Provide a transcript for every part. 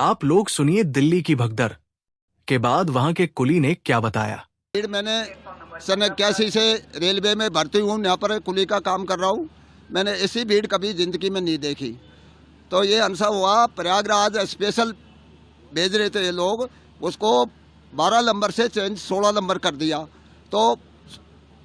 आप लोग सुनिए दिल्ली की भगदड़ के बाद वहां के कुली ने क्या बताया। मैंने सन 81 से रेलवे में भर्ती हूँ, यहाँ पर कुली का काम कर रहा हूँ। मैंने ऐसी भीड़ कभी ज़िंदगी में नहीं देखी। तो ये अनसा हुआ, प्रयागराज स्पेशल भेज रहे थे ये लोग, उसको 12 नंबर से चेंज 16 नंबर कर दिया। तो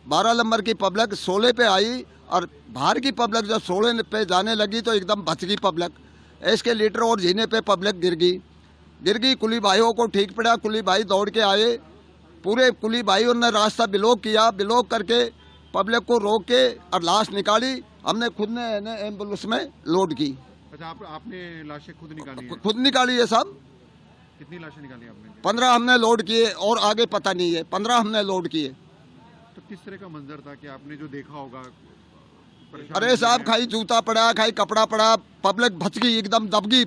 12 नंबर की पब्लिक 16 पे आई और बाहर की पब्लिक जब 16 पे जाने लगी तो एकदम बच गई पब्लिक। एस्केलेटर और जीने पे पब्लिक गिर गई। कुली भाइयों को ठीक पड़ा, कुली भाई दौड़ के आए। पूरे कुली भाइयों ने रास्ता ब्लॉक किया, ब्लॉक करके पब्लिक को रोक के और लाश निकाली। हमने खुद ने एम्बुलेंस में लोड की। अच्छा, आपने लाशें खुद निकाली हैं? खुद निकाली है साहब। कितनी लाशें निकाली आपने? 15 हमने लोड किए और आगे पता नहीं है, 15 हमने लोड किए। तो किस तरह का मंजर था कि आपने जो देखा होगा? अरे साहब, खाई जूता पड़ा, खाई कपड़ा पड़ा, पब्लिक भच गई, एकदम दब गई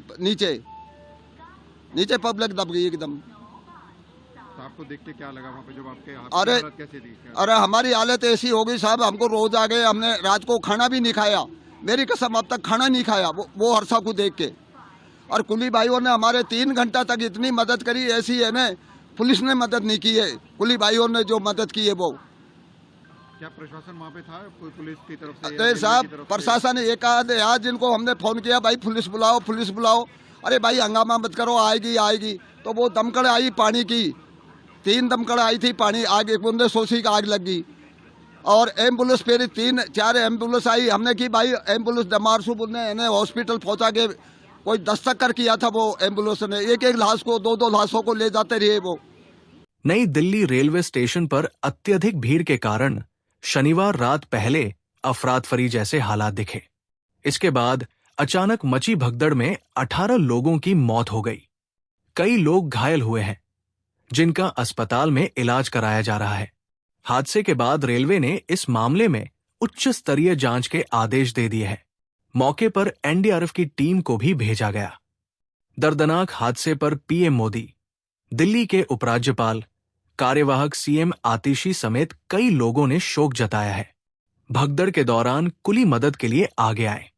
नीचे पब्लिक दब गई एकदम। तो आपको देख के क्या लगा वहाँ पे जब आपके हालत कैसे थी? अरे हमारी हालत ऐसी हो गई साहब, हमको रोज आ गए, हमने रात को खाना भी नहीं खाया। मेरी कसम, अब तक खाना नहीं खाया वो हरसा को देख के। और कुली भाइयों ने हमारे 3 घंटा तक इतनी मदद करी, ऐसी है ना, पुलिस ने मदद नहीं की है। कुली भाइयों ने जो मदद की है वो। क्या प्रशासन वहाँ पे था, कोई पुलिस की तरफ से? अरे साहब, प्रशासन एक आध आज जिनको हमने फोन किया, भाई पुलिस बुलाओ। अरे भाई हंगामा मत करो, आएगी। तो वो दमकड़ आई पानी की, 3 दमकड़ आई थी पानी, आग एक बूंदे सोसी का आग लग गई। और एम्बुलेंस फिर 3-4 एम्बुलेंस आई। हमने की भाई एम्बुलेंस डमारसू ने हॉस्पिटल पहुंचा के कोई दस्तक किया था वो एम्बुलेंस ने, एक लाश को 2 लाशों को ले जाते रहे वो। नई दिल्ली रेलवे स्टेशन पर अत्यधिक भीड़ के कारण शनिवार रात पहले अफरातफरी जैसे हालात दिखे। इसके बाद अचानक मची भगदड़ में 18 लोगों की मौत हो गई। कई लोग घायल हुए हैं, जिनका अस्पताल में इलाज कराया जा रहा है। हादसे के बाद रेलवे ने इस मामले में उच्च स्तरीय जांच के आदेश दे दिए हैं। मौके पर एनडीआरएफ की टीम को भी भेजा गया। दर्दनाक हादसे पर पीएम मोदी, दिल्ली के उपराज्यपाल, कार्यवाहक सीएम आतिशी समेत कई लोगों ने शोक जताया है। भगदड़ के दौरान कुली मदद के लिए आगे आए।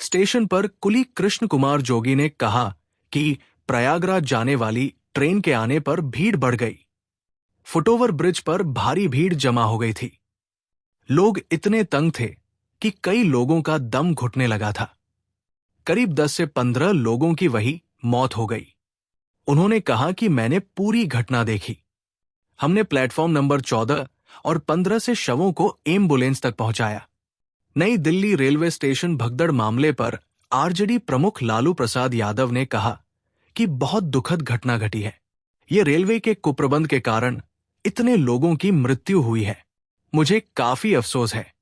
स्टेशन पर कुली कृष्ण कुमार जोगी ने कहा कि प्रयागराज जाने वाली ट्रेन के आने पर भीड़ बढ़ गई। फुटओवर ब्रिज पर भारी भीड़ जमा हो गई थी। लोग इतने तंग थे कि कई लोगों का दम घुटने लगा था। करीब 10 से 15 लोगों की वही मौत हो गई। उन्होंने कहा कि मैंने पूरी घटना देखी। हमने प्लेटफॉर्म नंबर 14 और 15 से शवों को एम्बुलेंस तक पहुंचाया। नई दिल्ली रेलवे स्टेशन भगदड़ मामले पर आरजेडी प्रमुख लालू प्रसाद यादव ने कहा कि बहुत दुखद घटना घटी है। ये रेलवे के कुप्रबंध के कारण इतने लोगों की मृत्यु हुई है। मुझे काफी अफसोस है।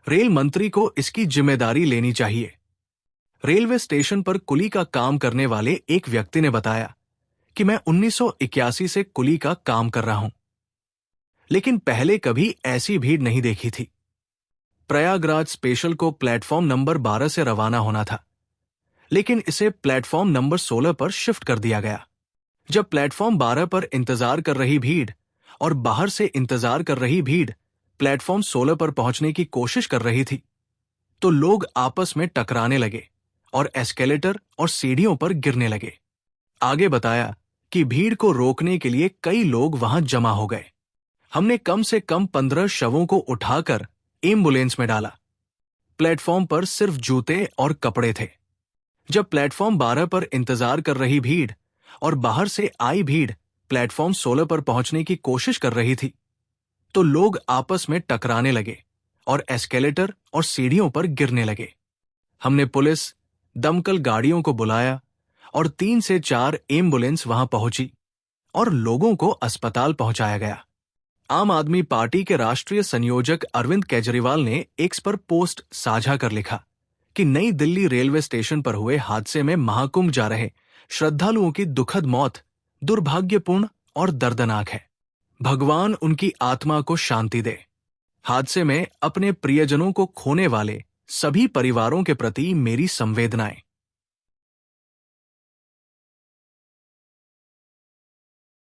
रेल मंत्री को इसकी जिम्मेदारी लेनी चाहिए। रेलवे स्टेशन पर कुली का काम करने वाले एक व्यक्ति ने बताया कि मैं 1981 से कुली का काम कर रहा हूं, लेकिन पहले कभी ऐसी भीड़ नहीं देखी थी। प्रयागराज स्पेशल को प्लेटफॉर्म नंबर 12 से रवाना होना था, लेकिन इसे प्लेटफॉर्म नंबर 16 पर शिफ्ट कर दिया गया। जब प्लेटफॉर्म 12 पर इंतजार कर रही भीड़ और बाहर से इंतजार कर रही भीड़ प्लेटफॉर्म 16 पर पहुंचने की कोशिश कर रही थी, तो लोग आपस में टकराने लगे और एस्केलेटर और सीढ़ियों पर गिरने लगे। आगे बताया कि भीड़ को रोकने के लिए कई लोग वहां जमा हो गए। हमने कम से कम 15 शवों को उठाकर एम्बुलेंस में डाला। प्लेटफॉर्म पर सिर्फ जूते और कपड़े थे। जब प्लेटफॉर्म 12 पर इंतजार कर रही भीड़ और बाहर से आई भीड़ प्लेटफॉर्म 16 पर पहुंचने की कोशिश कर रही थी, तो लोग आपस में टकराने लगे और एस्केलेटर और सीढ़ियों पर गिरने लगे। हमने पुलिस, दमकल गाड़ियों को बुलाया और 3 से 4 एम्बुलेंस वहां पहुंची और लोगों को अस्पताल पहुंचाया गया। आम आदमी पार्टी के राष्ट्रीय संयोजक अरविंद केजरीवाल ने एक्स पर पोस्ट साझा कर लिखा कि नई दिल्ली रेलवे स्टेशन पर हुए हादसे में महाकुंभ जा रहे श्रद्धालुओं की दुखद मौत दुर्भाग्यपूर्ण और दर्दनाक है। भगवान उनकी आत्मा को शांति दे। हादसे में अपने प्रियजनों को खोने वाले सभी परिवारों के प्रति मेरी संवेदनाएं।